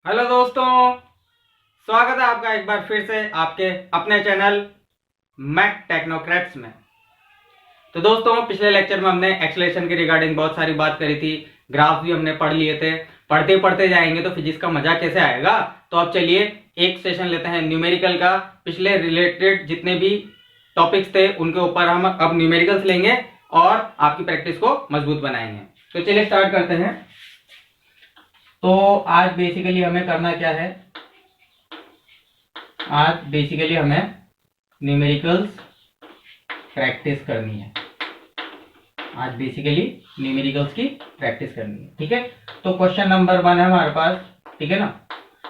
Hello दोस्तों, स्वागत है आपका एक बार फिर से आपके अपने चैनल मैथ टेक्नोक्रेट्स में। तो दोस्तों, पिछले लेक्चर में हमने एक्सेलरेशन के रिगार्डिंग बहुत सारी बात करी थी, ग्राफ भी हमने पढ़ लिए थे। पढ़ते पढ़ते जाएंगे तो फिजिक्स का मजा कैसे आएगा। तो अब चलिए एक सेशन लेते हैं न्यूमेरिकल का। पिछले रिलेटेड जितने भी टॉपिक्स थे उनके ऊपर हम अब न्यूमेरिकल्स लेंगे और आपकी प्रैक्टिस को मजबूत बनाएंगे। तो चलिए स्टार्ट करते हैं। तो आज बेसिकली हमें करना क्या है, आज बेसिकली हमें न्यूमेरिकल्स प्रैक्टिस करनी है। आज बेसिकली न्यूमेरिकल्स की प्रैक्टिस करनी है, ठीक है। तो क्वेश्चन नंबर 1 है हमारे पास, ठीक है ना।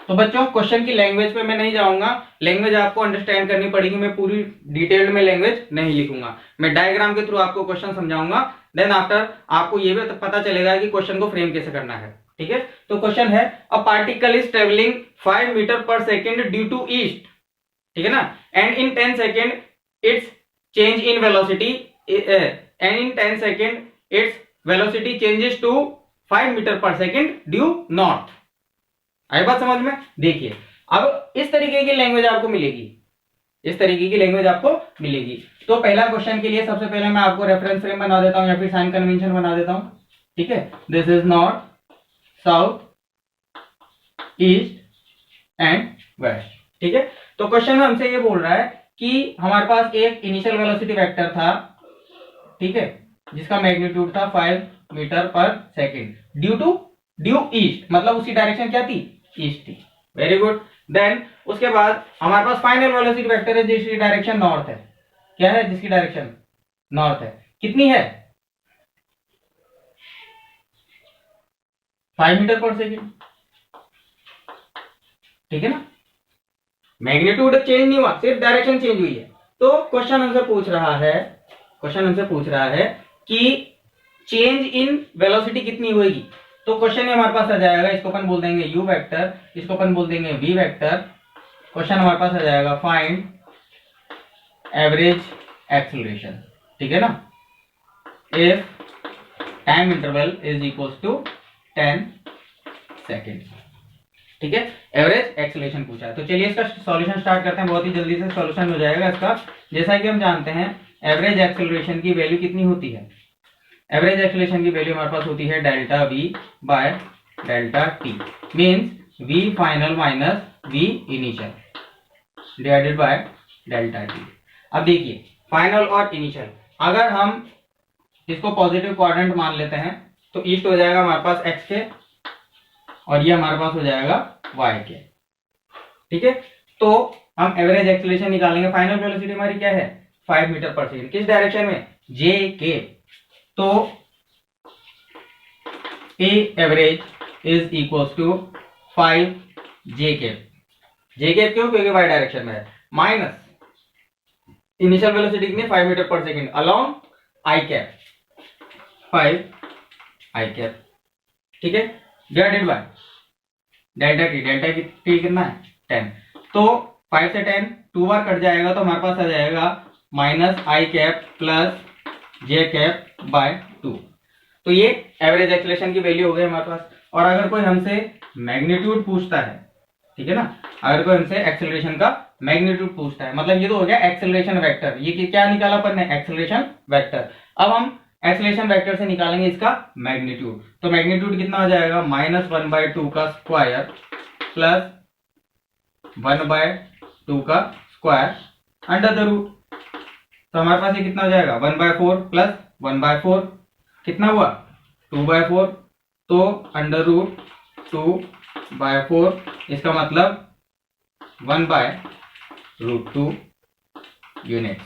तो बच्चों, क्वेश्चन की लैंग्वेज पे मैं नहीं जाऊंगा, लैंग्वेज आपको अंडरस्टैंड करनी पड़ेगी। मैं पूरी डिटेल्ड में लैंग्वेज नहीं लिखूंगा, मैं डायग्राम के थ्रू आपको क्वेश्चन समझाऊंगा। देन आफ्टर आपको ये भी पता चलेगा कि क्वेश्चन को फ्रेम कैसे करना है, ठीक है। तो क्वेश्चन है, a particle is travelling 5 metre per second due to east, ठीक है ना, and in 10 second its change in velocity and in 10 second its velocity changes to 5 metre per second due north. आई बात समझ में। देखिए, अब इस तरीके की लैंग्वेज आपको मिलेगी, इस तरीके की लैंग्वेज आपको मिलेगी। तो पहला क्वेश्चन के लिए सबसे पहले मैं आपको रेफरेंस फ्रेम बना देता हूं या फिर साइन कन्वेंशन बना देता हूं, ठीक है। This is north, south, east and west, ठीक है। तो क्वेश्चन में हमसे ये बोल रहा है कि हमारे पास एक इनिशियल वेलोसिटी वेक्टर था, ठीक है, जिसका मैग्नीट्यूड था 5 metre per second due east, मतलब उसकी डायरेक्शन क्या थी, ईस्ट थी। Very good. देन उसके बाद हमारे पास फाइनल वेलोसिटी वेक्टर है जिसकी डायरेक्शन नॉर्थ है। क्या है, जिसकी डायरेक्शन नॉर्थ है। कितनी है, 5 मीटर पर सेकेंड, ठीक है ना। मैग्नीट्यूड चेंज नहीं हुआ, सिर्फ डायरेक्शन चेंज हुई है। तो क्वेश्चन हमसे पूछ रहा है, क्वेश्चन हमसे पूछ रहा है कि चेंज इन वेलोसिटी कितनी होगी। तो क्वेश्चन में हमारे पास आ जाएगा, इसको अपन बोल देंगे u वेक्टर, इसको अपन बोल देंगे v वेक्टर। क्वेश्चन हमारे पास आ जाएगा फाइंड एवरेज एक्सेलरेशन, ठीक है ना, if time interval is equals to 10 second, ठीक है। एवरेज एक्सेलरेशन पूछा है। तो चलिए इसका सॉल्यूशन स्टार्ट करते हैं, बहुत ही जल्दी से सॉल्यूशन हो जाएगा इसका। जैसा कि हम जानते हैं एवरेज एक्सेलरेशन की वैल्यू कितनी होती है, एवरेज एक्सेलरेशन की वैल्यू हमारे पास होती है delta v by delta t, means v final minus v initial divided by delta t. अब देखिए, फाइनल और इनिशियल अगर हम इसको पॉजिटिव क्वाड्रेंट मान लेते हैं तो ईस्ट हो जाएगा हमारे पास एक्स के और ये हमारे पास हो जाएगा वाई के, ठीक है। तो हम एवरेज एक्सेलरेशन निकालेंगे। फाइनल वेलोसिटी हमारी क्या है, 5 मीटर पर सेकेंड, किस डायरेक्शन में, जे के। तो a average is equals to 5 j cap. J cap क्यों, क्योंकि वाई डायरेक्शन में है, माइनस इनिशियल वेलोसिटी कितनी, 5 मीटर पर सेकेंड, अलोंग आई कैप 5 आई कैप, ठीक है, divided by delta T. Delta की टी कितना है, 10। तो 5 से 10 2 बार कट जाएगा तो हमारे पास आ जाएगा minus I cap plus J cap by 2। तो ये एवरेज एक्सेलरेशन की वैल्यू हो गई हमारे पास। और अगर कोई हमसे मैग्नीट्यूड पूछता है, ठीक है ना, अगर कोई हमसे एक्सेलरेशन का मैग्नीट्यूड पूछता है, मतलब ये तो हो गया एक्सेलरेशन वेक्टर। ये क्या निकाला अपन ने, एक्सेलरेशन वेक्टर। अब हम एक्सेलरेशन वेक्टर से निकालेंगे इसका मैग्नीट्यूड। तो मैग्नीट्यूड कितना हो जाएगा, -1/2 का स्क्वायर प्लस 1/2 का स्क्वायर अंडर द रूट। तो हमारे पास ये कितना हो जाएगा, 1/4 प्लस 1/4 कितना हुआ, 2/4। तो अंडर रूट 2/4, इसका मतलब 1/√2 यूनिट,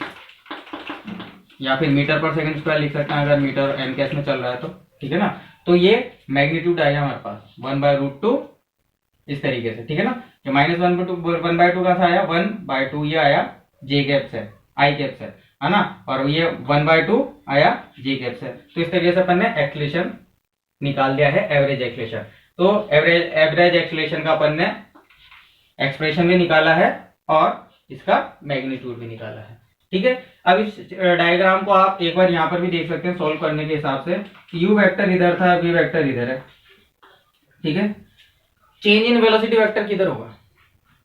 या फिर मीटर पर सेकंड स्क्वायर लिख सकते हैं अगर मीटर एन केस में चल रहा है तो, ठीक है ना। तो ये मैग्नीट्यूड आया हमारे पास 1/√2 इस तरीके से, ठीक है ना। ये -1/2 का आया 1/2, ये आया जे कैप से, आई कैप से, है ना, और ये 1/2 आया जे कैप से। तो इस तरीके से अपन ने एक्सेलरेशन निकाल दिया है, एवरेज एक्सेलरेशन। तो एवरेज एक्सेलरेशन का अपन ने एक्सप्रेशन भी निकाला है और इसका मैग्नीट्यूड भी निकाला है, ठीक है। अब इस डायग्राम को आप एक बार यहां पर भी देख सकते हैं सॉल्व करने के हिसाब से। यू वेक्टर इधर था, वी वेक्टर इधर है, ठीक है। चेंज इन वेलोसिटी वेक्टर किधर होगा,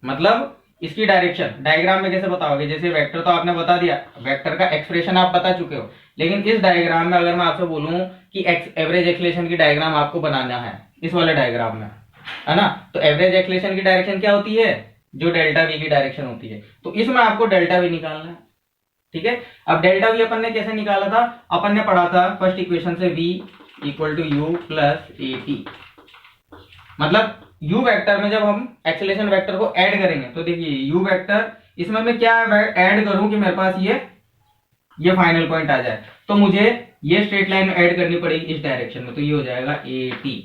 मतलब इसकी डायरेक्शन डायग्राम में कैसे बताओगे? जैसे वेक्टर तो आपने बता दिया, वेक्टर का एक्सप्रेशन आप बता चुके हो, लेकिन इस डायग्राम में अगर मैं आपसे बोलूं कि एवरेज एक्सेलरेशन की डायग्राम आपको बनाना है इस वाले डायग्राम में, है ना, तो एवरेज एक्सेलरेशन की डायरेक्शन क्या होती है? जो डेल्टा वी की डायरेक्शन होती है। तो इसमें आपको डेल्टा वी निकालना है, ठीक है। अब डेल्टा वी अपन ने कैसे निकाला था? अपन ने पढ़ा था फर्स्ट इक्वेशन से v equal to u plus a t, मतलब u वेक्टर में जब हम एक्सेलरेशन वेक्टर को ऐड करेंगे तो देखिए u वेक्टर, इसमें मैं क्या ऐड करूं कि मेरे पास ये फाइनल पॉइंट आ जाए, तो मुझे ये स्ट्रेट लाइन ऐड करनी पड़ेगी इस डायरेक्शन में, तो ये हो जाएगा ए टी,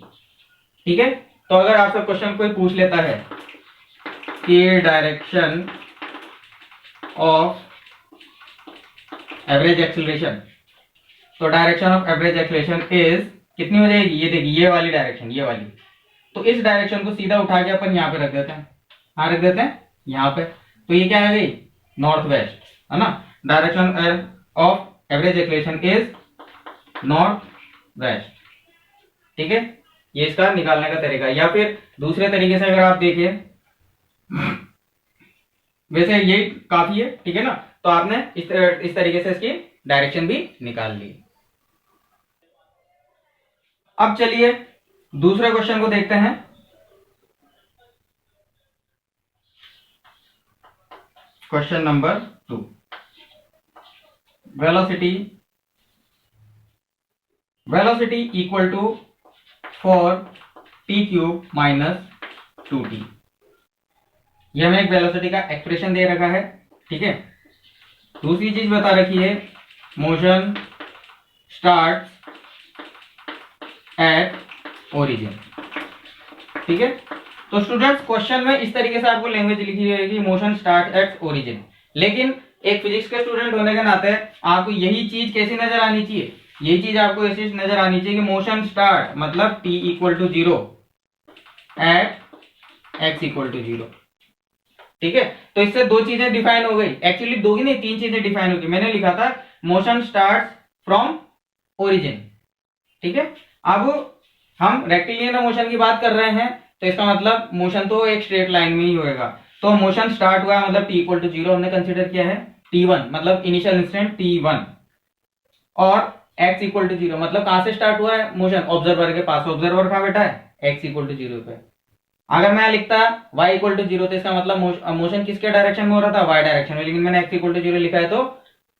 ठीक है। तो अगर आपसे क्वेश्चन कोई पूछ लेता है कि डायरेक्शन ऑफ एवरेज एक्सेलरेशन, तो direction of average acceleration is कितनी हो जाएगी? ये देखिए ये वाली डायरेक्शन, ये वाली, तो इस डायरेक्शन को सीधा उठा के अपन यहाँ पे रख देते हैं, हाँ रख देते हैं यहाँ पे, तो ये क्या आ गई? नॉर्थ वेस्ट, है ना। Direction of average acceleration is north west, ठीक है। ये इसका निकालने का तरीका। या फिर दूसरे तरीके से अगर आप देखिए, वैसे ये काफी है, ठीक है ना, तो आपने इस तरीके से इसकी डायरेक्शन भी निकाल ली। अब चलिए दूसरे क्वेश्चन को देखते हैं। Question number 2, velocity equal to 4t cube minus 2t। ये हमें एक वेलोसिटी का एक्सप्रेशन दे रखा है, ठीक है। दूसरी चीज बता रखी है, मोशन स्टार्ट एट ओरिजिन, ठीक है। तो स्टूडेंट्स क्वेश्चन में इस तरीके से आपको लैंग्वेज लिखी रहेगी, मोशन स्टार्ट एट ओरिजिन, लेकिन एक फिजिक्स के स्टूडेंट होने के नाते आपको यही चीज कैसी नजर आनी चाहिए? यही चीज आपको ऐसी नजर आनी चाहिए कि मोशन स्टार्ट मतलब t equal to 0 at x equal to 0, ठीक है। तो इससे दो चीजें डिफाइन हो गई, एक्चुअली दो ही नहीं तीन चीजें डिफाइन हो गई। मैंने लिखा था मोशन स्टार्ट फ्रॉम ओरिजिन, ठीक है। अब हम रेक्टिलिनियर मोशन की बात कर रहे हैं, तो इसका मतलब मोशन तो एक स्ट्रेट लाइन में ही होएगा। तो मोशन स्टार्ट हुआ है मतलब t इक्वल टू 0 हमने कंसीडर किया है, t1 मतलब इनिशियल इंस्टेंट t1, और x इक्वल टू 0 मतलब कहां से स्टार्ट हुआ है? मोशन ऑब्जर्वर के पास। ऑब्जर्वर कहां बैठा है? x इक्वल टू 0 पे। अगर मैं लिखता y इक्वल टू 0 तो इसका मतलब मोशन किसके डायरेक्शन में हो रहा था? y डायरेक्शन में, लेकिन मैंने x इक्वल टू 0 लिखा है तो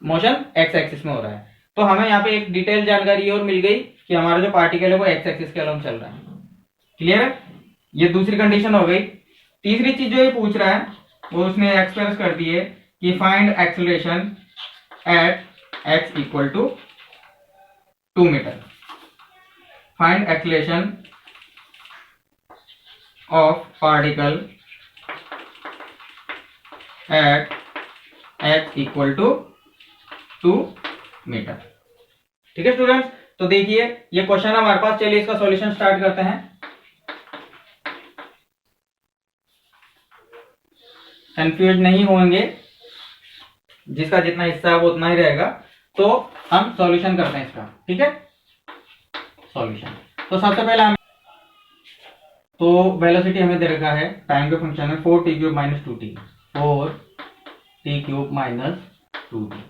मोशन x एक्सिस में हो रहा है। तो हमें यहाँ पे एक डिटेल जानकारी और मिल गई कि हमारा जो पार्टिकल है वो x एक्सिस के अलोंग चल रहा है। क्लियर है? ये दूसरी कंडीशन हो गई। तीसरी चीज जो ये पूछ रहा है वो उसने एक्सप्रेस कर दी है कि find acceleration at x equal to 2 metre. Find acceleration of particle at x equal to 2 metre, ठीक है स्टूडेंट्स। तो देखिए ये क्वेश्चन हमारे पास, चलिए इसका सॉल्यूशन स्टार्ट करते हैं। कंफ्यूज नहीं होंगे, जिसका जितना हिस्सा है वो उतना ही रहेगा। तो हम सॉल्यूशन करते हैं इसका, ठीक है। सॉल्यूशन तो सबसे पहले हम, तो वेलोसिटी हमें दे रखा है, टाइम के फंक्शन है 4t cube minus 2t, 4t cube minus 2t,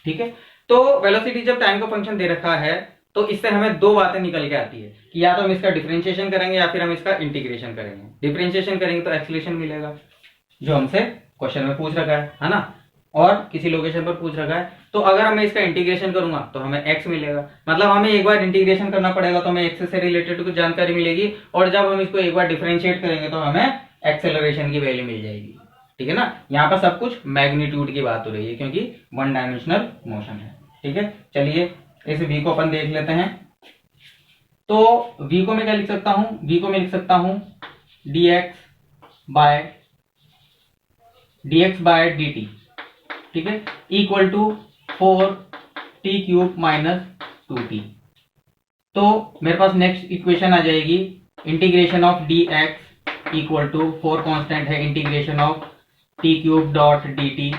ठीक है। तो वेलोसिटी जब टाइम का फंक्शन दे रखा है तो इससे हमें दो बातें निकल के आती है कि या तो हम इसका डिफरेंशिएशन करेंगे या फिर हम इसका इंटीग्रेशन करेंगे। डिफरेंशिएशन करेंगे तो एक्सेलरेशन मिलेगा जो हमसे क्वेश्चन में पूछ रखा है ना, और किसी लोकेशन पर पूछ रखा है। तो अगर मैं इसका इंटीग्रेशन करूंगा तो हमें x मिलेगा, मतलब हमें एक बार इंटीग्रेशन करना पड़ेगा तो हमें x से रिलेटेड कुछ जानकारी मिलेगी, और जब हम इसको एक बार डिफरेंशिएट करेंगे तो हमें एक्सेलरेशन की वैल्यू मिल जाएगी, ठीक है ना। यहाँ पर सब कुछ मैग्नीट्यूड की बात हो रही है क्योंकि वन डायमेंशनल मोशन है, ठीक है। चलिए इस v को अपन देख लेते हैं। तो v को मैं क्या लिख सकता हूं? v को मैं लिख सकता हूं dx बाय dt, ठीक है, equal to 4t cube minus 2t। तो मेरे पास नेक्स्ट इक्वेशन आ जाएगी, integration of dx equal to 4 constant है, integration of t cube dot dt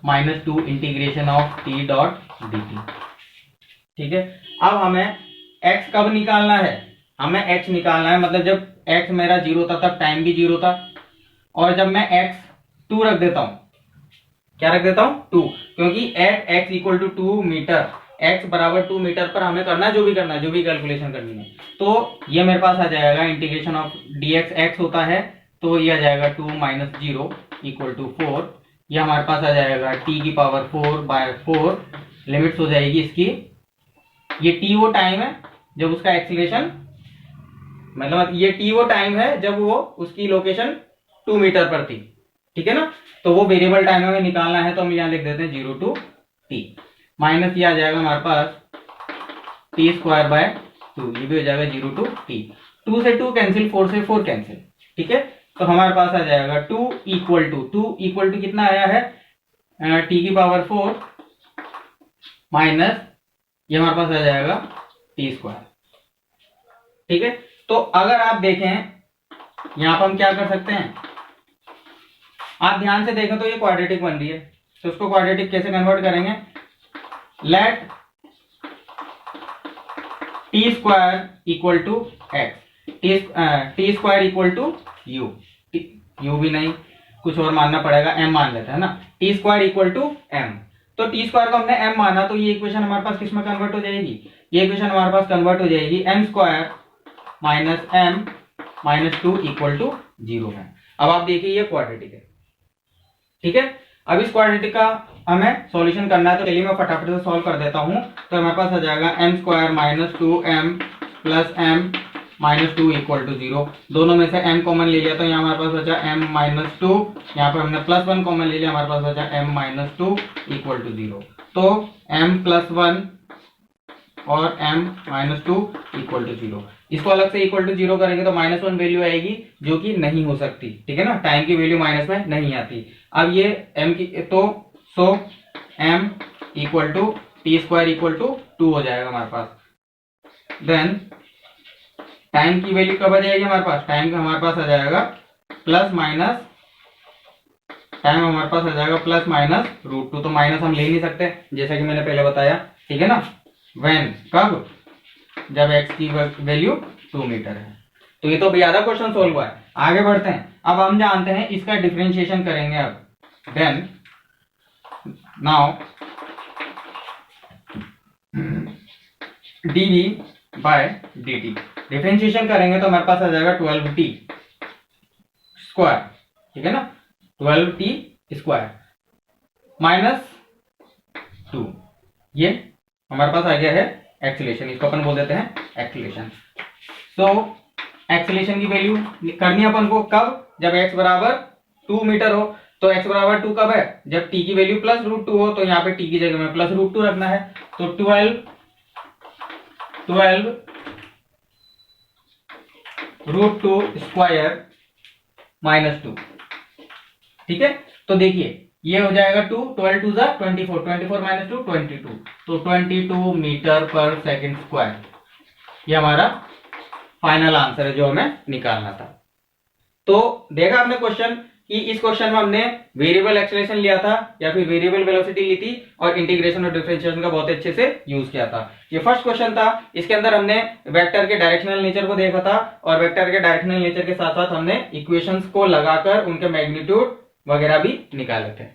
minus 2 integration of t dot dt, ठीक है। अब हमें x कब निकालना है? हमें x निकालना है, मतलब जब x मेरा 0 था तब टाइम भी 0 था, और जब मैं x 2 रख देता हूं, क्या रख देता हूं 2, क्योंकि at x equal to 2 metre, x बराबर 2 मीटर पर हमें करना है जो भी करना है, जो भी कैलकुलेशन करनी है। तो ये मेरे पास आ जाएगा इंटीग्रेशन ऑफ dx x होता है, तो ये आ जाएगा 2 माइनस 0 इक्वल टू 4। ये हमारे पास आ जाएगा t की पावर 4/4, लिमिट्स हो जाएगी इसकी। ये t वो टाइम है जब उसका एक्सीलरेशन, मतलब ये t वो टाइम है जब वो उसकी लोकेशन 2 मीटर पर थी, ठीक है ना। तो वो वेरिएबल टाइम हमें निकालना है, तो हम यहाँ लिख देते हैं 0 to t, माइनस ये आ जाएगा हमारे पास t²/2, ये भी हो जाएगा 0 to t। 2 से 2 कैंसिल, 4 से 4 कैंसिल, ठीक है। तो हमारे पास आ जाएगा 2 इक्वल टू कितना आया है, t की पावर 4 माइनस ये हमारे पास आ जाएगा t², ठीक है। तो अगर आप देखें यहां पर हम क्या कर सकते हैं, आप ध्यान से देखें तो ये क्वाड्रेटिक बन रही है, तो उसको क्वाड्रेटिक कैसे कन्वर्ट करेंगे, let t² equal to x, t² equal to u भी नहीं, कुछ और मानना पड़ेगा, m मान लेते हैं ना, t² इक्वल टू m। तो t² को हमने m माना, तो ये इक्वेशन हमारे पास किस में कन्वर्ट हो जाएगी, ये इक्वेशन हमारे पास कन्वर्ट हो जाएगी m² minus m minus 2 equal to 0 है। अब आप देखिए ये क्वाड्रेटिक है, ठीक है। अब इस क्वाड्रेटिक का हमें सॉल्यूशन करना है, तो चलिए मैं फटाफट से सॉल्व कर देता हूं। तो हमारे पास आ जाएगा m² minus 2m plus m minus 2 equal to 0। दोनों में से m कॉमन ले लिया, तो यहाँ हमारे पास बचा m माइनस 2, यहाँ पर हमने प्लस 1 कॉमन ले लिया, हमारे पास बचा m माइनस 2 इक्वल टू 0। तो m प्लस 1 और m माइनस 2 इक्वल टू 0, इसको अलग से इक्वल टू 0 करेंगे तो -1 वैल्यू आएगी, जो कि नहीं हो सकती, ठीक है ना, टाइम की वैल्यू माइनस में नहीं आती। अब ये m की, तो so m equal to t² equal to 2 हो जाएगा हमारे पास। देन टाइम की वैल्यू कब आ जाएगी हमारे पास, टाइम हमारे पास आ जाएगा प्लस माइनस, टाइम हमारे पास आ जाएगा प्लस माइनस √2। तो माइनस हम ले नहीं सकते, जैसा कि मैंने पहले बताया, ठीक है ना। व्हेन, कब, जब x की वैल्यू 2 मीटर है। तो ये तो अभी आधा क्वेश्चन सोल्व हुआ है। आगे बढ़ते हैं, अब हम जानते हैं इसका डिफरेंशिएशन करेंगे। अब देन नाउ dv/dt डिफरेंशिएशन करेंगे तो हमारे पास आ जाएगा 12t², ठीक है ना, 12t² माइनस 2, ये हमारे पास आ गया है एक्सीलरेशन, इसको अपन बोल देते हैं एक्सीलरेशन। सो एक्सीलरेशन की वैल्यू करनी है अपन को कब, जब x बराबर 2 मीटर हो। तो x बराबर 2 कब है, जब t की वैल्यू प्लस √2 हो, तो यहाँ पे t की जगह में प्लस √2 रखना है। तो 12 √2² माइनस 2, ठीक है। तो देखिए ये हो जाएगा 2, 12 2 24, 24 माइनस 2 22, तो 22 मीटर पर सेकंड स्क्वायर, ये हमारा फाइनल आंसर है जो हमें निकालना था। तो देखा आपने क्वेश्चन कि इस क्वेश्चन में हमने वेरिएबल एक्सेलरेशन लिया था या फिर वेरिएबल वेलोसिटी ली थी, और इंटीग्रेशन और डिफरेंशिएशन का बहुत अच्छे से यूज किया था। ये फर्स्ट क्वेश्चन था, इसके अंदर हमने वेक्टर के डायरेक्शनल नेचर को देखा था, और वेक्टर के डायरेक्शनल नेचर के साथ साथ हमने इक्वेशंस को लगाकर उनके मैग्नीट्यूड वगैरह भी निकाले थे।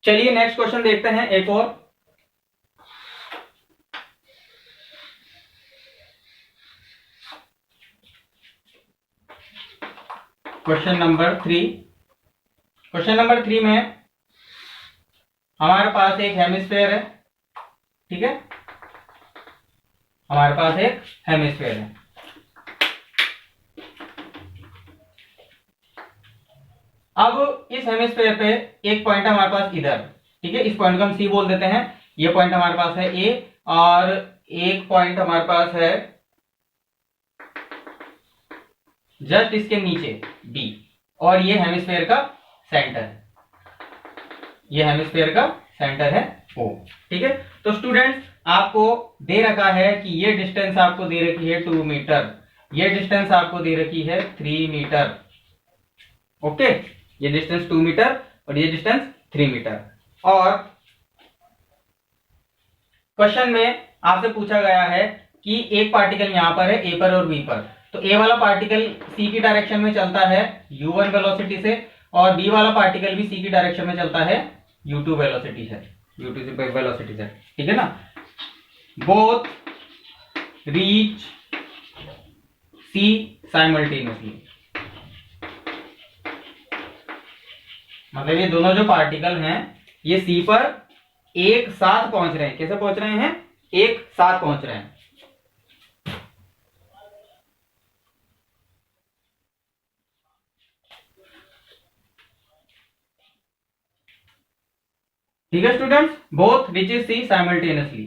चलिए नेक्स्ट क्वेश्चन देखते हैं एक और। Question number 3। क्वेश्चन नंबर 3 में हमारे पास एक हेमिस्फीयर है, ठीक है, हमारे पास एक हेमिस्फीयर है। अब इस हेमिस्फीयर पे एक पॉइंट है हमारे पास इधर, ठीक है, इस पॉइंट को हम सी बोल देते हैं। ये पॉइंट हमारे पास है ए, और एक पॉइंट हमारे पास है जस्ट इसके नीचे बी, और ये हेमिस्फीयर का सेंटर है, ये हेमिस्फीयर का सेंटर है ओ, ठीक है। तो स्टूडेंट्स आपको दे रखा है कि ये डिस्टेंस आपको दे रखी है 2 मीटर, ये डिस्टेंस आपको दे रखी है 3 मीटर, ओके, ये डिस्टेंस 2 मीटर और ये डिस्टेंस 3 मीटर। और क्वेश्चन में आपसे पूछा गया है कि एक पार्टिकल यहाँ पर है ए पर और बी पर, तो ए वाला पार्टिकल सी की डायरेक्शन में चलता है u1 वेलोसिटी से और बी वाला पार्टिकल भी सी की डायरेक्शन में चलता है u2 वेलोसिटी से, u2 वेलोसिटी से, ठीक है ना। बोथ रीच सी साइमल्टेनियसली, मतलब ये दोनों जो पार्टिकल हैं ये सी पर एक साथ पहुंच रहे हैं। कैसे पहुंच रहे हैं? एक साथ पहुंच रहे हैं। ठीक है स्टूडेंट्स, बोथ रीचेस सी साइमल्टेनियसली।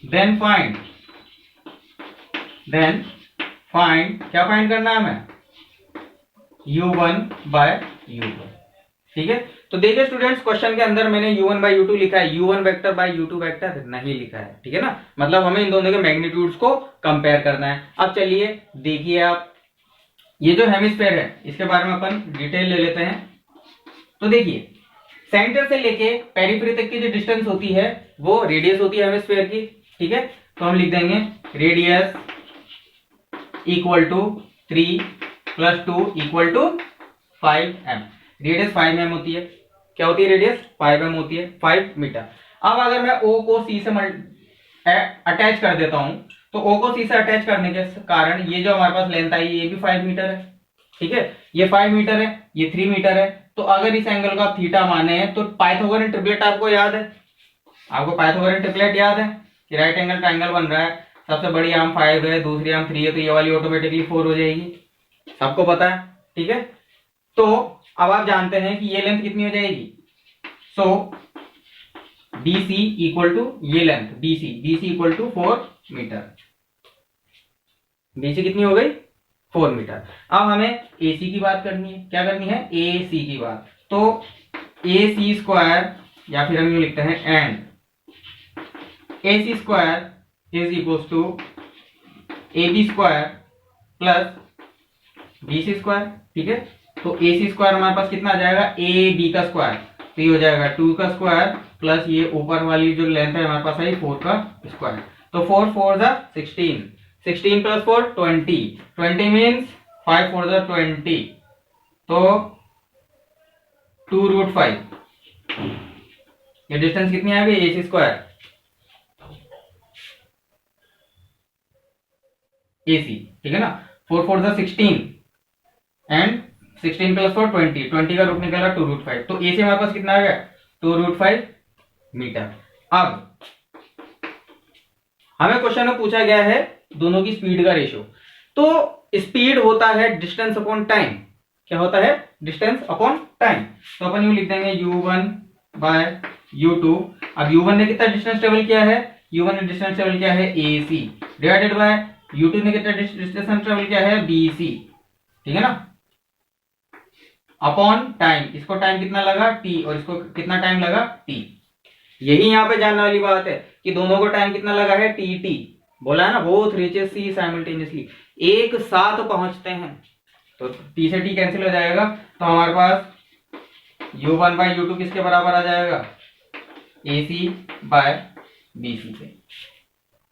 देन फाइंड क्या फाइंड करना है हमें? u1 बाय u2, ठीक है। तो देखिए स्टूडेंट्स, क्वेश्चन के अंदर मैंने u1 बाय u2 लिखा है, u1 vector by u2 vector नहीं लिखा है, ठीक है ना। मतलब हमें इन दोनों के मैग्नीट्यूड्स को कंपेयर करना है। अब चलिए देखिए आप, ये जो हेमिस्फीयर है इसके बारे में अपन डिटेल ले लेते हैं। तो देखिए, सेंटर से लेके पेरिफेरी तक की जो डिस्टेंस होती है वो रेडियस होती है हेमिस्फीयर की, ठीक है। तो हम लिख देंगे radius equal to 3 + 2 = 5m। Radius 5m होती है। क्या होती है? रेडियस 5m होती है, 5 मीटर। अब अगर मैं O को C से अटैच कर देता हूं, तो O को C से अटैच करने के कारण ये जो हमारे पास लेंथ आई ये भी 5 मीटर है, ठीक है। ये 5 मीटर है, ये 3 मीटर है। तो अगर इस एंगल को आप थीटा माने तो पाइथागोरन ट्रिपलेट आपको याद है? आपको पाइथागोरन ट्रिपलेट याद है कि राइट एंगल ट्राइंगल बन रहा है, सबसे बड़ी आर्म 5 है, दूसरी आर्म 3 है, तो ये वाली ऑटोमेटिकली 4 हो जाएगी, सबको पता है, ठीक है। तो अब आप जानते हैं कि ये लेंथ कितनी हो जाएगी। सो BC इक्वल टू ये length BC equal to 4 metre. BC कितनी हो गई? 4 मीटर। अब हमें AC की बात करनी है। क्या करनी है? AC की बात। तो AC स्क्वायर, या फिर हम यूं लिखते हैं and AC square is equal to AB square plus BC square, ठीक है। तो AC स्क्वायर हमारे पास कितना आ जाएगा? AB का स्क्वायर, तो ये हो जाएगा 2 का स्क्वायर प्लस ये ऊपर वाली जो लेंथ है हमारे पास आई 4 का स्क्वायर। तो 4 4 जा 16, 16 + 4 20, 20 मीन्स 5 4 जा 20, तो 2√5। ये डिस्टेंस कितनी आ गई? AC स्क्वायर AC, ठीक है ना। 4 4 जा 16 एंड 16 + 4 20, 20 का रूट निकला 2√5, तो AC हमारे पास कितना आ गया? 2√5 मीटर। अब हमें क्वेश्चन में पूछा गया है दोनों की स्पीड का रेशियो। तो स्पीड होता है डिस्टेंस अपॉन टाइम। क्या होता है? Distance upon time. तो अपन यूं लिख देंगे u1 बाय u2। अब u1 ने कितना डिस्टेंस ट्रेवल किया है? u1 ने डिस्टेंस ट्रेवल किया है AC डिवाइडेड बाय u2 ने कितना डिस्टेंस ट्रेवल किया है? BC, ठीक है ना, अपॉन टाइम। इसको टाइम कितना लगा? T, और इसको कितना टाइम लगा? T। यही यहाँ पे जानने वाली बात है कि दोनों को टाइम कितना लगा है? T। बोला है ना, बोथ रीचेस सी साइमल्टेनियसली, एक साथ पहुंचते हैं। तो T से T कैंसिल हो जाएगा, तो हमारे पास u1 बाय u2 किसके बराबर आ जाएगा? AC बाय BC से,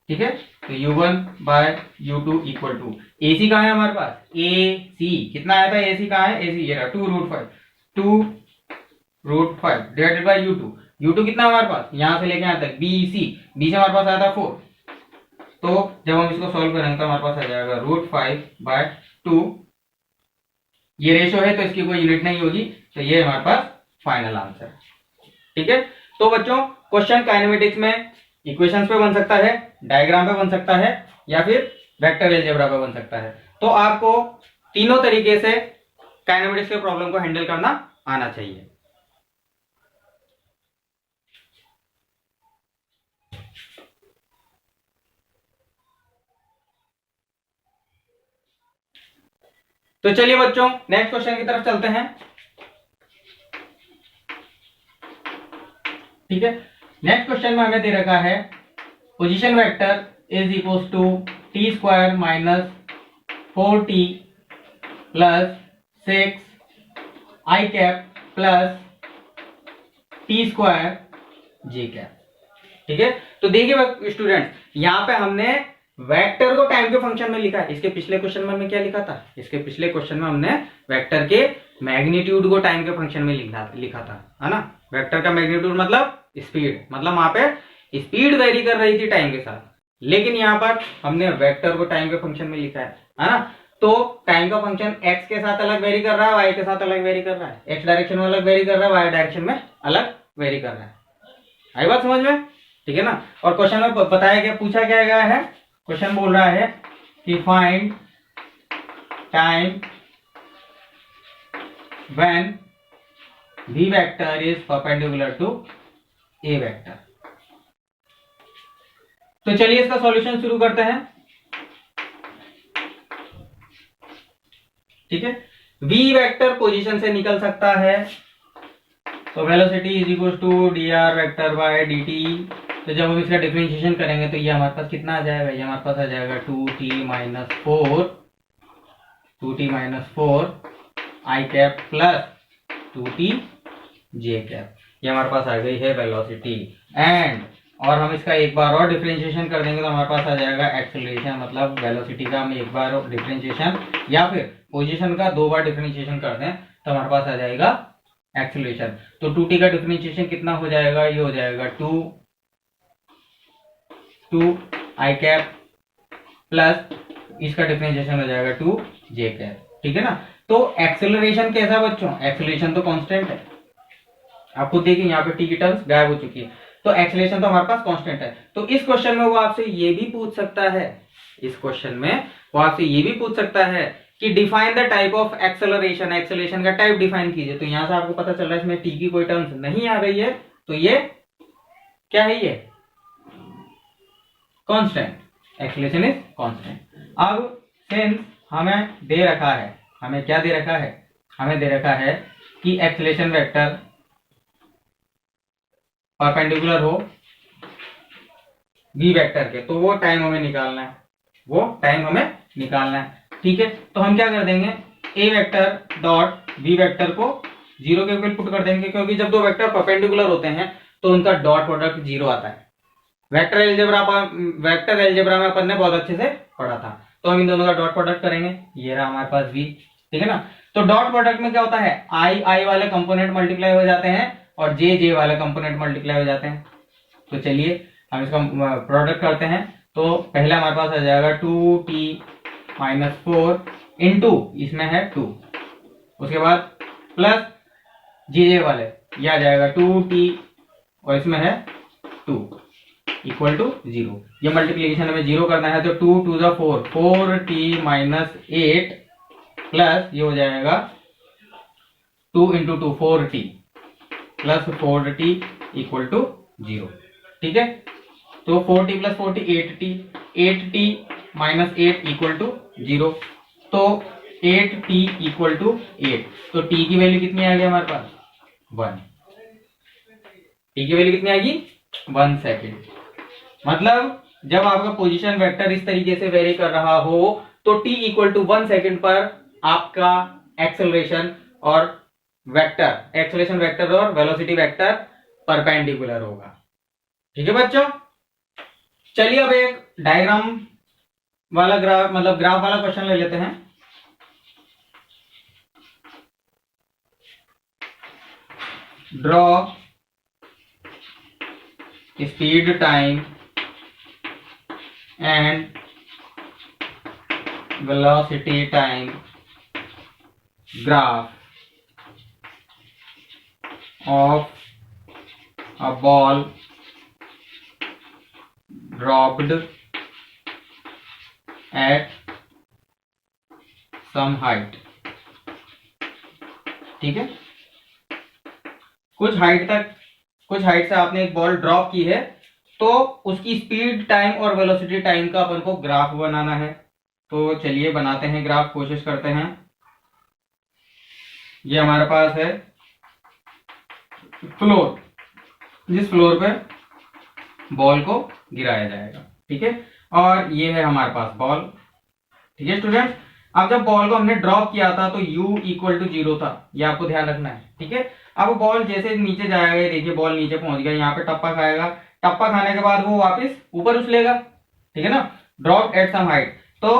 ठीक है। तो u1 bye u2 equal to AC कहाँ है हमारे पास? AC कितना आया था? AC कहाँ है? AC ये रहा 2√5, 2√5 डिवाइडेड बाय u2 कितना हमारे पास? यहां से लेके यहां तक BC हमारे पास आया था 4। तो जब हम इसको सॉल्व करेंगे तो हमारे पास आ जाएगा √5/2। ये रेशो है तो इसकी कोई यूनिट नहीं होगी, तो ये हमारे पास फाइनल आंसर, ठीक है। तो बच्चों, क्वेश्चन काइनेमेटिक्स में इक्वेशंस पे बन सकता है, डायग्राम पे बन सकता है, या फिर वेक्टर अलजेब्रा पे बन सकता है। तो आपको तीनों तरीके से काइनेमेटिक्स के प्रॉब्लम को हैंडल करना आना चाहिए। तो चलिए बच्चों, नेक्स्ट क्वेश्चन की तरफ चलते हैं, ठीक है। नेक्स्ट क्वेश्चन में हमें दे रखा है position vector is equal to t² - 4t + 6 i plus t² j, ठीक है। तो देखिए स्टूडेंट, यहां पे हमने वेक्टर को टाइम के फंक्शन में लिखा है। इसके पिछले क्वेश्चन में हमने क्या लिखा था? इसके पिछले क्वेश्चन में हमने वेक्टर के मैग्नीट्यूड को टाइम के फंक्शन में लिखा था, है ना। वेक्टर का मैग्नीट्यूड मतलब स्पीड, मतलब वहां पे स्पीड वेरी कर रही थी टाइम के साथ, लेकिन यहाँ पर हमने वेक्टर को टाइम के फंक्शन में लिखा है ना। तो टाइम का फंक्शन एक्स के साथ अलग वेरी कर रहा है, वाई के साथ अलग वेरी कर रहा है, एक्स डायरेक्शन में अलग वेरी कर रहा है, वाई डायरेक्शन में अलग वेरी कर रहा है। आई बात समझ में? ठीक है ना। और क्वेश्चन में बताया गया, पूछा क्या गया है, क्वेश्चन बोल रहा है कि find time when v vector is perpendicular to a vector. तो चलिए इसका सॉल्यूशन शुरू करते हैं। ठीक है, v वेक्टर पोजीशन से निकल सकता है, तो velocity is equal to dr vector by dt। तो जब हम इसका डिफरेंशिएशन करेंगे तो ये हमारे पास कितना आ जाएगा? ये हमारे पास आ जाएगा 2t माइनस फोर आई कैप प्लस 2t जे कैप। ये हमारे पास आ गई है वेलोसिटी। एंड और हम इसका एक बार और डिफरेंशिएशन कर देंगे तो हमारे पास आ जाएगा एक्सेलरेशन, मतलब वेलोसिटी का हम एक बार डिफरेंशिएशन या फिर पोजीशन का दो बार डिफरेंशिएशन कर दें तो हमारे पास आ जाएगा एक्सेलरेशन। तो 2t का डिफरेंशिएशन कितना हो जाएगा? ये हो जाएगा 2 आई कैप प्लस इसका डिफरेंशिएशन हो जाएगा 2 जे कैप। ठीक है ना। तो एक्सेलरेशन कैसा बच्चों? एक्सेलरेशन तो कांस्टेंट है, आप खुद देखिए यहाँ पे टी की टर्म्स गायब हो चुकी है, तो एक्सेलरेशन तो हमारे पास कांस्टेंट है। तो इस क्वेश्चन में वो आपसे ये भी पूछ सकता है, इस क्वेश्चन में वो आपसे ये भी पूछ सकता है कि define the type of acceleration, acceleration का टाइप डिफाइन कीजिए। तो यहां से आपको पता चल रहा है इसमें टी की कोई टर्म्स नहीं आ रही है, तो ये क्या है? ये कांस्टेंट, एक्सेलरेशन इज कांस्टेंट। अब सिंस हमें दे रखा है, हमें क्या दे रखा है? हमें दे रखा है कि एक्सेलरेशन वेक्टर परपेंडिकुलर हो v वेक्टर के, तो वो टाइम हमें निकालना है, वो टाइम हमें निकालना है। ठीक है, तो हम क्या कर देंगे, a vector dot v vector को जीरो के इक्वल पुट कर देंगे, क्योंकि जब दो वेक्टर परपेंडिकुलर होते हैं तो उनका डॉट प्रोडक्ट जीरो आता है। वेक्टर एलजेब्रा में अपन ने बहुत अच्छे से पढ़ा था, तो हम इन दोनों का डॉट प्रोडक्ट करेंगे। ये रहा हमारे पास v, ठीक है ना। तो डॉट प्रोडक्ट में क्या होता है? आई वाले कंपोनेंट मल्टीप्लाई हो जाते हैं और जे वाले कंपोनेंट मल्टीप्लाई हो जाते हैं। तो चलिए हम इसका प्रोडक्ट करते हैं। तो पहले हमारे पास आ जाएगा 2t माइनस फोर इंटू इसमें है 2, उसके बाद प्लस जे वाले ये आ जाएगा 2t और इसमें है 2 इक्वल टू 0। ये मल्टीप्लीकेशन हमें 0 करना है, तो 2 to the 4, 4t minus 8 plus ये हो जाएगा 2 into 2 4t plus 4t equal to 0। ठीक है, तो 4t plus 4t 8t, 8t minus 8 equal to 0, तो 8t इक्वल टू 8। तो t की वैल्यू कितनी आ गई हमारे पास? 1। t की वैल्यू कितनी आएगी? 1 सेकेंड। मतलब जब आपका पोजीशन वेक्टर इस तरीके से वेरी कर रहा हो तो t इक्वल टू 1 सेकेंड पर आपका एक्सेलरेशन और वेक्टर, एक्सेलरेशन वेक्टर और वेलोसिटी वेक्टर परपेंडिकुलर होगा। ठीक है बच्चों, चलिए अब एक डायग्राम वाला ग्राफ, मतलब ग्राफ वाला क्वेश्चन ले लेते हैं। Draw speed time and velocity time graph of a ball dropped at some height। ठीक है, कुछ हाइट से आपने एक बॉल ड्रॉप की है, तो उसकी स्पीड टाइम और वेलोसिटी टाइम का अपन को ग्राफ बनाना है। तो चलिए बनाते हैं ग्राफ, कोशिश करते हैं। ये हमारे पास है फ्लोर, जिस फ्लोर पे बॉल को गिराया जाएगा। ठीक है, और ये है हमारे पास बॉल। ठीक है स्टूडेंट, अब जब बॉल को हमने ड्रॉप किया था तो u इक्वल टू 0 था, ये आपको ध्यान रखना है। ठीक है, अब बॉल जैसे नीचे जाएगा, देखिए बॉल नीचे पहुंच गया, यहाँ पे टप्पा खाएगा, टप्पा खाने के बाद वो वापस ऊपर उछलेगा। ठीक है ना, ड्रॉप एट सम हाइट। तो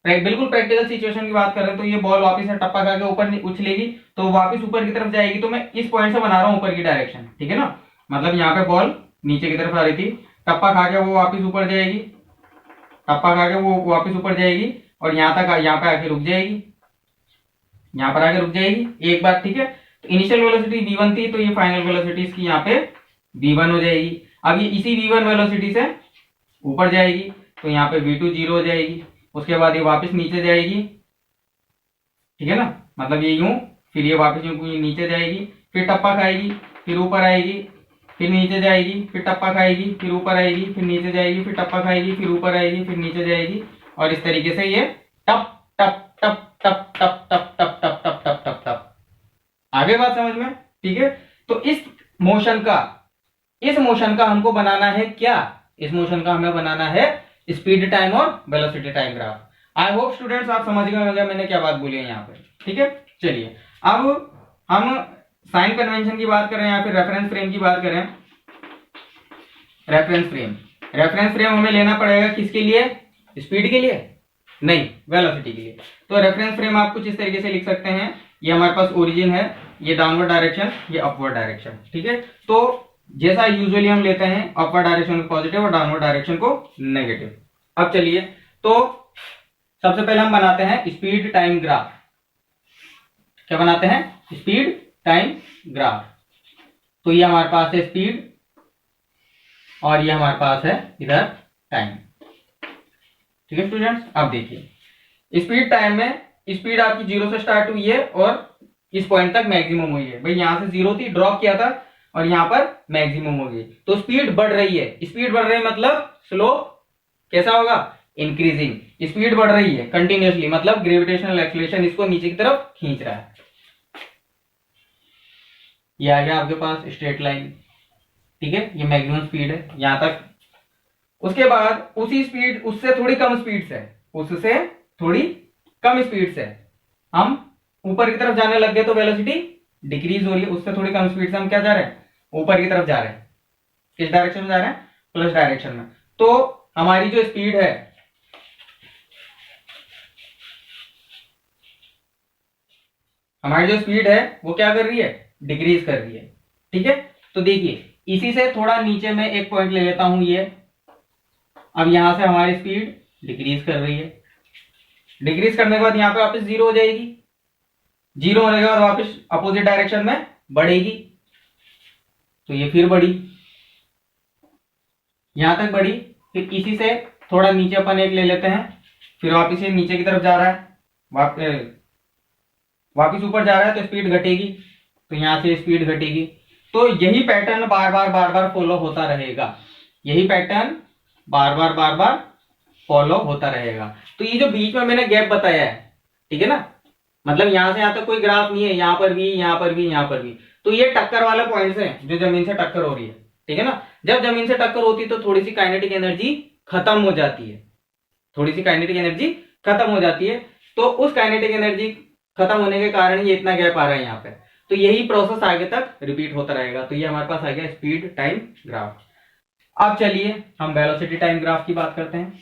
बिल्कुल प्रैक्टिकल सिचुएशन की बात कर रहे हैं, तो ये बॉल वापस से टप्पा खा के ऊपर उछलेगी, तो वापस ऊपर की तरफ जाएगी। तो मैं इस पॉइंट से बना रहा हूं ऊपर की डायरेक्शन, ठीक है ना। मतलब यहाँ पे बॉल नीचे की तरफ आ रही थी, टप्पा खा के वो वापस ऊपर जाएगी, टप्पा खा के वो वापस ऊपर जाएगी और यहाँ पे आके रुक जाएगी, यहाँ पर आके रुक जाएगी एक बार, ठीक है। तो इनिशियल वेलोसिटी v1 थी, तो ये फाइनल वेलोसिटी इसकी यहाँ पे v1 हो जाएगी। अब ये इसी v1 वेलोसिटी से ऊपर जाएगी, तो यहाँ पे v2 जीरो हो जाएगी। उसके बाद ये वापस नीचे जाएगी, ठीक है ना, मतलब ये यूं, फिर ये वापस यूं नीचे जाएगी, फिर टप्पा खाएगी, फिर ऊपर आएगी, फिर नीचे जाएगी, फिर टप्पा खाएगी, फिर ऊपर आएगी, फिर नीचे जाएगी, फिर टप्पा खाएगी, फिर ऊपर आएगी, फिर नीचे जाएगी। और इस तरीके से ये टप टप टप टप टप टप टप टप टप टप टप टप। आगे बात समझ में, ठीक है। तो इस मोशन का हमको बनाना है क्या, इस मोशन का हमें बनाना है स्पीड टाइम और velocity time graph. I hope students आप समझ गए होंगे मैंने क्या बात बोली है यहाँ पे, ठीक है। चलिए अब हम साइन कन्वेंशन की बात करें या फिर रेफरेंस फ्रेम की बात करें। रेफरेंस फ्रेम हमें लेना पड़ेगा किसके लिए, स्पीड के लिए नहीं, वेलोसिटी के लिए। तो रेफरेंस फ्रेम आप कुछ इस तरीके से लिख सकते हैं, ये हमारे पास ओरिजिन है, ये डाउनवर्ड डायरेक्शन, ये अपवर्ड डायरेक्शन, ठीक है। तो जैसा यूजुअली हम लेते हैं अपवर्ड डायरेक्शन को पॉजिटिव और डाउनवर्ड डायरेक्शन को नेगेटिव। अब चलिए, तो सबसे पहले हम बनाते हैं स्पीड टाइम ग्राफ। क्या बनाते हैं, स्पीड टाइम ग्राफ। तो ये हमारे पास है स्पीड और ये हमारे पास है इधर टाइम, ठीक है स्टूडेंट्स। अब देखिए स्पीड टाइम में स्पीड आपकी 0 से स्टार्ट हुई है और इस पॉइंट तक मैक्सिमम हुई है। भाई यहां से 0 थी, ड्रॉप किया था और यहां पर मैक्सिमम हो गई, तो स्पीड बढ़ रही है। स्पीड बढ़ रही है मतलब स्लोप कैसा होगा, इंक्रीजिंग। स्पीड बढ़ रही है कंटिन्यूअसली, मतलब ग्रेविटेशनल एक्सीलरेशन इसको नीचे की तरफ खींच रहा है। ये आ गया आपके पास स्ट्रेट लाइन, ठीक है, ये मैक्सिमम स्पीड है यहां तक। उसके बाद उसी स्पीड उससे थोड़ी कम स्पीड से हम ऊपर की तरफ जाने लग गए, तो वेलोसिटी डिक्रीज हो रही है। उससे थोड़ी कम स्पीड से हम क्या जा रहे हैं, ऊपर की तरफ जा रहे हैं। किस डायरेक्शन में जा रहे हैं, प्लस डायरेक्शन में। तो हमारी जो स्पीड है वो क्या कर रही है, डिक्रीज कर रही है, ठीक है। तो देखिए इसी से थोड़ा नीचे में एक पॉइंट ले लेता हूं ये। अब यहां से हमारी स्पीड डिक्रीज कर रही है, डिक्रीज करने के बाद यहां पे वापस 0 हो जाएगी, 0 होने के बाद वापस अपोजिट डायरेक्शन में बढ़ेगी। तो ये फिर बढ़ी, यहां तक बढ़ी, फिर इसी से थोड़ा नीचे अपन एक ले लेते हैं, फिर वापस ये नीचे की तरफ जा रहा है, वापस ऊपर जा रहा है, तो स्पीड घटेगी, तो यहां से स्पीड घटेगी। तो यही पैटर्न बार बार फॉलो होता रहेगा, यही पैटर्न बार बार फॉलो होता रहेगा। तो ये जो बीच में मैंने गैप बताया है, ठीक है ना, मतलब यहां से यहां तक कोई ग्राफ नहीं है, यहां पर भी, यहां पर भी, यहां पर भी। तो ये टक्कर वाले पॉइंट्स हैं जो जमीन से टक्कर हो रही है, ठीक है ना। जब जमीन से टक्कर होती है तो थोड़ी सी काइनेटिक एनर्जी खत्म हो जाती है, थोड़ी सी काइनेटिक एनर्जी खत्म हो जाती है। तो उस काइनेटिक एनर्जी खत्म होने के कारण ये इतना गैप आ रहा है यहाँ पे। तो यही प्रोसेस आगे तक रिपीट होता रहेगा। तो ये हमारे पास आ गया स्पीड टाइम ग्राफ। अब चलिए हम वेलोसिटी टाइम ग्राफ की बात करते हैं।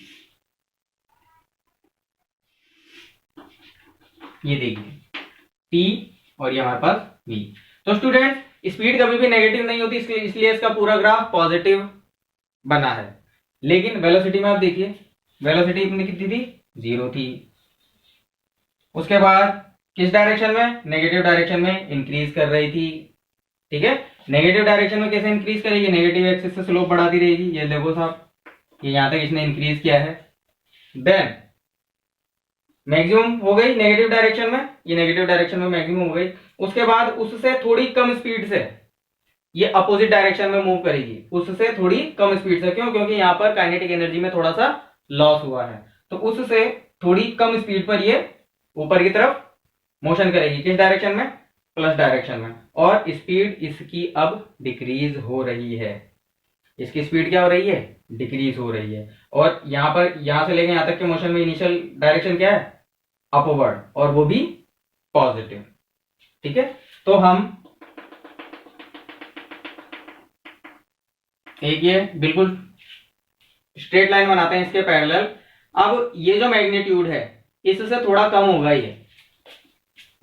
ये देखिए t और ये हमारे पास v। तो स्टूडेंट्स स्पीड कभी भी नेगेटिव नहीं होती, इसलिए इसका पूरा ग्राफ पॉजिटिव बना है। लेकिन वेलोसिटी में आप देखिए, वेलोसिटी अपनी कितनी थी, 0 थी। उसके बाद किस डायरेक्शन में, नेगेटिव डायरेक्शन में इंक्रीज कर रही थी, ठीक है। नेगेटिव डायरेक्शन में कैसे इंक्रीज करेगी, नेगेटिव एक्सिस से स्लोप बढ़ाती रहेगी। ये देखो साहब, ये यहां तक इसने इंक्रीज किया है, देन मैक्सिमम हो गई नेगेटिव डायरेक्शन में, ये नेगेटिव डायरेक्शन में मैक्सिमम हो गई। उसके बाद उससे थोड़ी कम स्पीड से ये अपोजिट डायरेक्शन में मूव करेगी, उससे थोड़ी कम स्पीड से। क्यों, क्योंकि यहां पर काइनेटिक एनर्जी में थोड़ा सा लॉस हुआ है, तो उससे थोड़ी कम स्पीड पर ये ऊपर की तरफ मोशन करेगी। किस डायरेक्शन में, प्लस डायरेक्शन में। और स्पीड इसकी अब डिक्रीज हो रही है, इसकी स्पीड क्या हो रही है, डिक्रीज हो रही है। और यहां पर, यहां से लेकर यहां तक के मोशन में इनिशियल डायरेक्शन क्या है, अपवर्ड, और वो भी पॉजिटिव, ठीक है। तो हम एक ये बिल्कुल स्ट्रेट लाइन बनाते हैं इसके पैरेलल। अब ये जो मैग्नीट्यूड है इससे थोड़ा कम होगा ये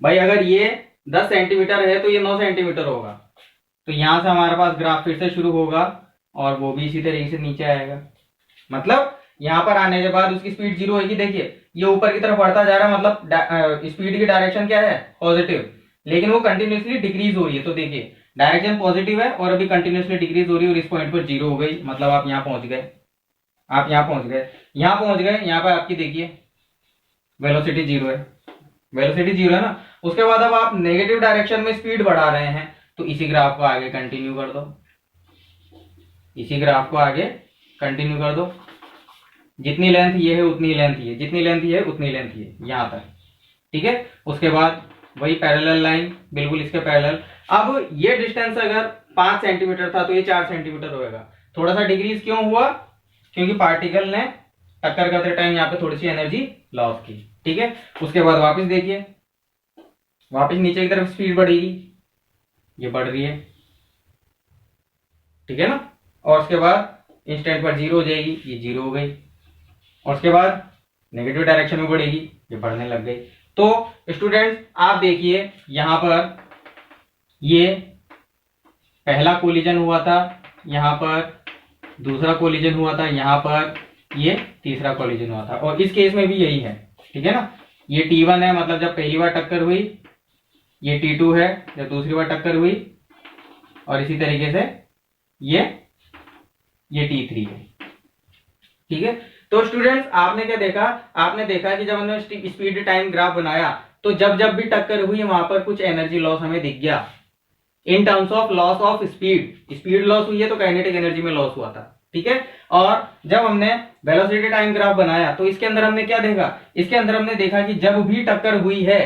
भाई, अगर ये 10 सेंटीमीटर है तो ये 9 सेंटीमीटर होगा। तो यहां से हमारे पास ग्राफ फिर से शुरू होगा और वो भी इसी तरीके से नीचे आएगा। मतलब यहां पर आने के बाद उसकी स्पीड 0 होगी। देखिए ये ऊपर की तरफ बढ़ता जा रहा है, मतलब स्पीड की डायरेक्शन क्या है, पॉजिटिव, लेकिन वो कंटिन्यूसली डिक्रीज हो रही है। तो देखिए डायरेक्शन पॉजिटिव है और अभी कंटिन्यूसली डिक्रीज हो रही है और इस पॉइंट पर 0 हो गई। मतलब आप यहाँ पहुंच गए, आप यहाँ पहुंच गए, यहाँ पहुंच गए। यहाँ पर आपकी देखिए वेलोसिटी 0 है, वेलोसिटी 0 है ना। उसके बाद अब आप नेगेटिव डायरेक्शन में स्पीड बढ़ा रहे हैं, तो इसी ग्राफ को आगे कंटिन्यू कर दो, इसी ग्राफ को आगे कंटिन्यू कर दो। जितनी लेंथ ये है उतनी लेंथ ये, जितनी लेंथ ये है उतनी लेंथ ये, यहां तक, ठीक है। उसके बाद वही पैरेलल लाइन बिल्कुल इसके पैरेलल। अब ये डिस्टेंस अगर 5 सेंटीमीटर था तो ये 4 सेंटीमीटर होगा। थोड़ा सा डिक्रीज क्यों हुआ, क्योंकि पार्टिकल ने टक्कर करते टाइम यहाँ पे थोड़ी सी एनर्जी लॉस की, ठीक है। उसके बाद वापस देखिए, वापस नीचे की तरफ स्पीड बढ़ेगी, ये बढ़ रही है, ठीक है ना। और उसके बाद इंस्टेंट पर 0 हो जाएगी, ये 0 हो गई। और उसके बाद नेगेटिव डायरेक्शन में बढ़ेगी, ये बढ़ने लग गई। तो स्टूडेंट्स आप देखिए यहां पर ये पहला कोलिजन हुआ था, यहां पर दूसरा कोलिजन हुआ था, यहां पर ये तीसरा कोलिजन हुआ था। और इस केस में भी यही है, ठीक है ना। ये T1 है, मतलब जब पहली बार टक्कर हुई, ये T2 है जब दूसरी बार टक्कर हुई, और इसी तरीके से ये T3 है, ठीक है। तो स्टूडेंट्स आपने क्या देखा, आपने देखा कि जब हमने स्पीड टाइम ग्राफ बनाया तो जब जब भी टक्कर हुई वहां पर कुछ एनर्जी लॉस हमें दिख गया in terms of loss of speed. Speed loss हुई है तो काइनेटिक एनर्जी में लॉस हुआ था, ठीक है। और जब हमने वेलोसिटी टाइम ग्राफ बनाया तो इसके अंदर हमने क्या देखा, इसके अंदर हमने देखा कि जब भी टक्कर हुई है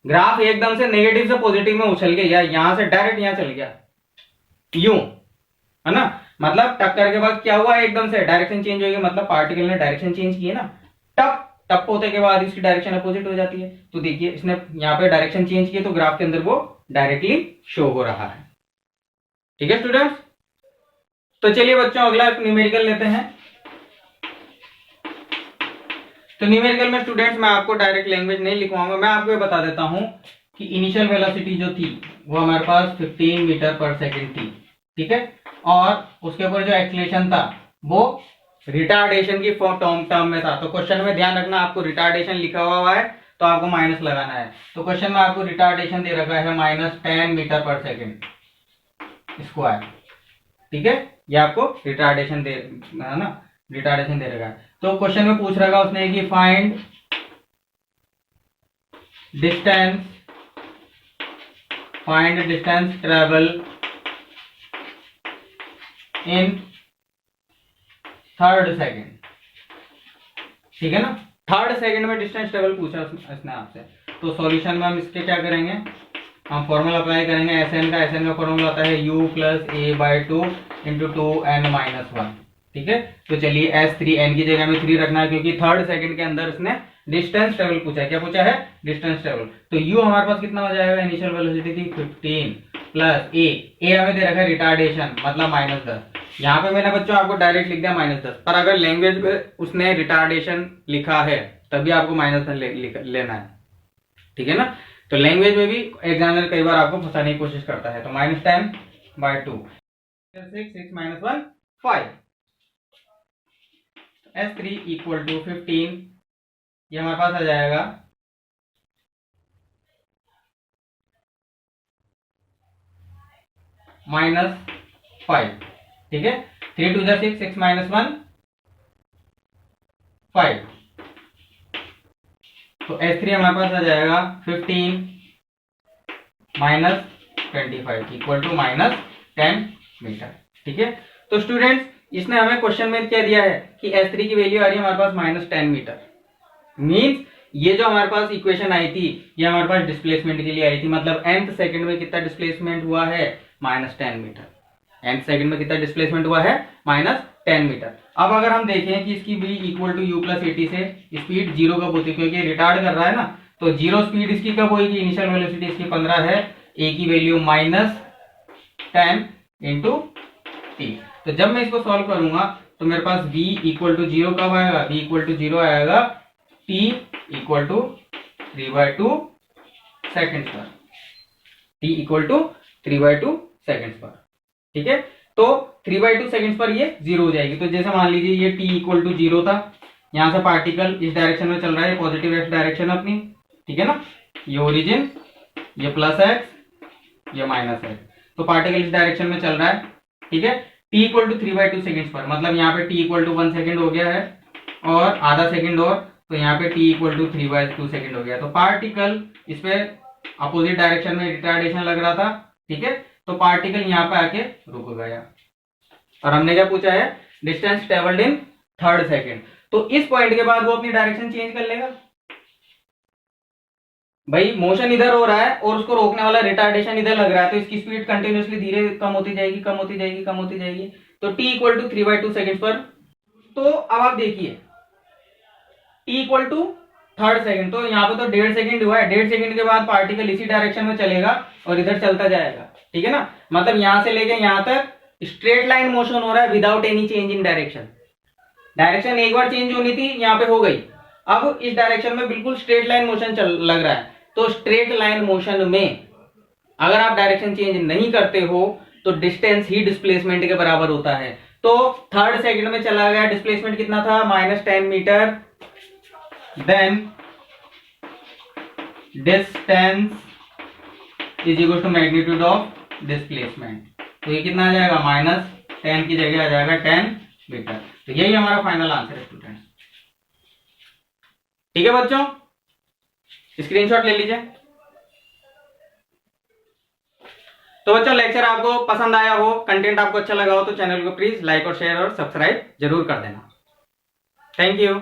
ग्राफ एकदम से नेगेटिव से पॉजिटिव में उछल गया, यहां से डायरेक्ट यहां चल गया, यूं, है ना। मतलब टक्कर के बाद क्या हुआ, एकदम से डायरेक्शन चेंज हो गई, मतलब पार्टिकल ने डायरेक्शन चेंज की है ना। टप टप होने के बाद इसकी डायरेक्शन अपोजिट हो जाती है। तो देखिए इसने यहाँ पे डायरेक्शन चेंज की, तो ग्राफ के अंदर वो डायरेक्टली शो हो रहा है, ठीक है स्टूडेंट्स। तो चलिए बच्चों अगला न्यूमेरिकल लेते हैं। तो न्यूमेरिकल में स्टूडेंट्स मैं आपको डायरेक्ट लैंग्वेज नहीं लिखवाऊंगा, मैं आपको ये बता देता हूं कि इनिशियल वेलोसिटी जो थी वो हमारे पास 15 मीटर पर सेकेंड थी, ठीक है। और उसके ऊपर जो एक्सीलरेशन था वो रिटार्डेशन की टर्म में था। तो क्वेश्चन में ध्यान रखना, आपको रिटार्डेशन लिखा हुआ है तो आपको माइनस लगाना है। तो क्वेश्चन में आपको रिटार्डेशन दे रखा है -10 मीटर पर सेकेंड स्क्वायर, ठीक है। ये आपको रिटार्डेशन दे, है ना, रिटार्डेशन दे रखा है। तो क्वेश्चन में पूछ रखा उसने कि find distance travel in third second, ठीक है ना। थर्ड सेकेंड में डिस्टेंस ट्रेवल पूछा उसने आपसे। तो सॉल्यूशन में हम इसके क्या करेंगे, हम फॉर्मूला अप्लाई करेंगे एसएन का फॉर्मूला आता है u + a/2 × 2n-1, ठीक है। तो चलिए S3 n की जगह में 3 रखना है क्योंकि थर्ड सेकंड के अंदर उसने डिस्टेंस ट्रेवल पूछा है। क्या पूछा है, डिस्टेंस ट्रेवल। तो u हमारे पास कितना हो जाएगा, इनिशियल वेलोसिटी थी 15 प्लस a हमें दे रखा है रिटार्डेशन मतलब -10। यहाँ पे मैंने बच्चों आपको डायरेक्ट लिख दिया -10, पर अगर लैंग्वेज में उसने रिटार्डेशन लिखा है तभी आपको -10 लेना है, ठीक है ना। तो लैंग्वेज में भी एग्जामिनर कई बार आपको फंसाने की कोशिश करता है। तो -10/2 6 - 1 5 S3 = 15, ये हमारे पास आ जाएगा -5, ठीक है। 3 × 2 = 6, 6 - 1 5। तो S3 हमारे पास आ जाएगा 15 - 25 = -10 मीटर, ठीक है। तो स्टूडेंट्स इसने हमें क्वेश्चन में क्या दिया है कि S3 की वैल्यू आ रही है हमारे पास -10 मीटर। मींस ये जो हमारे पास इक्वेशन आई थी ये हमारे पास डिस्प्लेसमेंट के लिए आई थी। मतलब nth सेकंड में कितना डिस्प्लेसमेंट हुआ है, -10 मीटर। nth सेकंड में कितना डिस्प्लेसमेंट हुआ है, -10 मीटर। अब अगर हम देखें कि इसकी v = u + at से स्पीड 0 कब होती है, क्योंकि रिटार्ड कर रहा है ना, तो 0 स्पीड इसकी कब होगी, इनिशियल वेलोसिटी इसकी 15 है, a की वैल्यू -10 × t। तो जब मैं इसको सॉल्व करूंगा तो मेरे पास v इक्वल टू 0 कब आएगा, v इक्वल टू 0 आएगा t इक्वल टू 3/2 सेकेंड पर, t इक्वल टू 3/2 सेकेंड पर। ठीक है, तो 3/2 सेकेंड पर ये 0 हो जाएगी। तो जैसे मान लीजिए ये t इक्वल टू 0 था, यहां से पार्टिकल इस डायरेक्शन में चल रहा है, पॉजिटिव एक्स डायरेक्शन अपनी, ठीक है ना, ये ओरिजिन, ये प्लस एक्स, ये माइनस एक्स, तो पार्टिकल इस डायरेक्शन में चल रहा है। ठीक है, t इक्वल टू 3/2 सेकेंड पर, मतलब यहाँ पे t इक्वल टू 1 सेकेंड हो गया है और आधा सेकेंड और, तो यहाँ पे t इक्वल टू 3/2 सेकेंड हो गया। तो पार्टिकल इस पे अपोजिट डायरेक्शन में रिटार्डेशन लग रहा था। ठीक है, तो पार्टिकल यहाँ पे आके रुक गया और हमने क्या पूछा है, distance travelled in third second. तो इस पॉइंट के बाद वो अपनी डायरेक्शन चेंज कर लेगा। भाई मोशन इधर हो रहा है और उसको रोकने वाला रिटार्डेशन इधर लग रहा है, तो इसकी स्पीड कंटिन्यूसली धीरे कम होती जाएगी, कम होती जाएगी, कम होती जाएगी। तो t इक्वल टू 3/2 सेकेंड पर, तो अब आप देखिए t equal to third second, तो यहाँ पे तो 1.5 सेकेंड हुआ है, 1.5 सेकेंड के बाद पार्टिकल इसी डायरेक्शन में चलेगा और इधर चलता जाएगा। ठीक है ना, मतलब यहां से लेके यहां तक स्ट्रेट लाइन मोशन हो रहा है without any change in direction. Direction एक बार चेंज होनी थी, यहाँ पे हो गई, अब इस डायरेक्शन में बिल्कुल स्ट्रेट लाइन मोशन चल लग रहा है। तो स्ट्रेट लाइन मोशन में अगर आप डायरेक्शन चेंज नहीं करते हो तो डिस्टेंस ही डिस्प्लेसमेंट के बराबर होता है। तो थर्ड सेकंड में चला गया, डिस्प्लेसमेंट कितना था, -10 metre, then distance is equal to magnitude of displacement. तो ये कितना आ जाएगा, -10 की जगह आ जाएगा 10 मीटर। तो यही हमारा फाइनल आंसर है स्टूडेंट। ठीक है बच्चों, स्क्रीनशॉट ले लीजिए। तो बच्चों लेक्चर आपको पसंद आया हो, कंटेंट आपको अच्छा लगा हो तो चैनल को प्लीज लाइक और शेयर और सब्सक्राइब जरूर कर देना। Thank you.